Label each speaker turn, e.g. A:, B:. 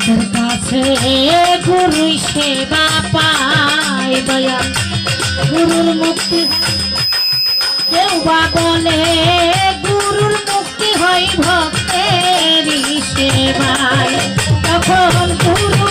A: ভক্তের কাছে গুরু সেবা পায় দয়া গুরুর মুক্তি। কেউ বা বলে গুরুর মুক্তি হয় ভক্তের সেবায়, তখন গুরু